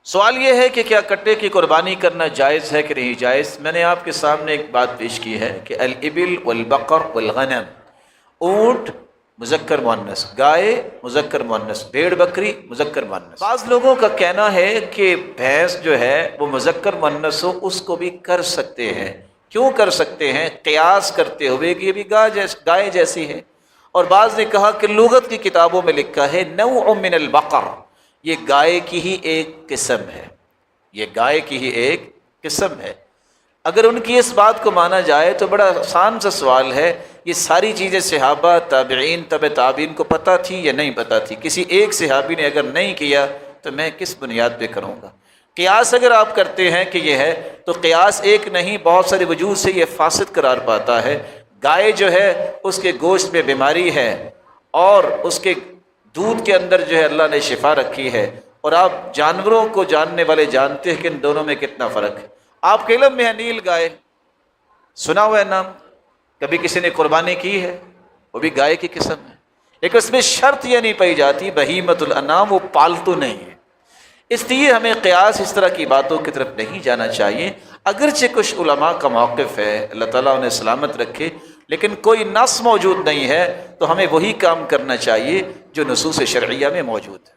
سوال یہ ہے کہ کیا کٹے کی قربانی کرنا جائز ہے کہ نہیں جائز؟ میں نے آپ کے سامنے ایک بات پیش کی ہے کہ الابل والبقر والغنم، اونٹ مذکر مؤنث، گائے مذکر مؤنث، بھیڑ بکری مذکر مؤنث۔ بعض لوگوں کا کہنا ہے کہ بھینس جو ہے وہ مذکر مؤنث ہو اس کو بھی کر سکتے ہیں۔ کیوں کر سکتے ہیں؟ قیاس کرتے ہوئے کہ یہ بھی گائے جیسی ہے۔ اور بعض نے کہا کہ لغت کی کتابوں میں لکھا ہے نوع من البقر، یہ گائے کی ہی ایک قسم ہے، یہ گائے کی ہی ایک قسم ہے۔ اگر ان کی اس بات کو مانا جائے تو بڑا آسان سا سوال ہے، یہ ساری چیزیں صحابہ، تابعین، تبع تابعین کو پتہ تھی یا نہیں پتہ تھی؟ کسی ایک صحابی نے اگر نہیں کیا تو میں کس بنیاد پہ کروں گا؟ قیاس اگر آپ کرتے ہیں کہ یہ ہے تو قیاس ایک نہیں بہت سارے وجوہ سے یہ فاسد قرار پاتا ہے۔ گائے جو ہے اس کے گوشت میں بیماری ہے اور اس کے دودھ کے اندر جو ہے اللہ نے شفا رکھی ہے، اور آپ جانوروں کو جاننے والے جانتے ہیں کہ ان دونوں میں کتنا فرق ہے۔ آپ کے علم میں ہے نیل گائے، سنا ہوا ہے نام؟ کبھی کسی نے قربانی کی ہے؟ وہ بھی گائے کی قسم ہے، لیکن اس میں شرط یہ نہیں پائی جاتی بہیمۃ الانعام، وہ پالتو نہیں ہے۔ اس لیے ہمیں قیاس اس طرح کی باتوں کی طرف نہیں جانا چاہیے، اگرچہ کچھ علماء کا موقف ہے، اللہ تعالیٰ انہیں سلامت رکھے، لیکن کوئی نص موجود نہیں ہے، تو ہمیں وہی کام کرنا چاہیے جو نصوص شرعیہ میں موجود ہے۔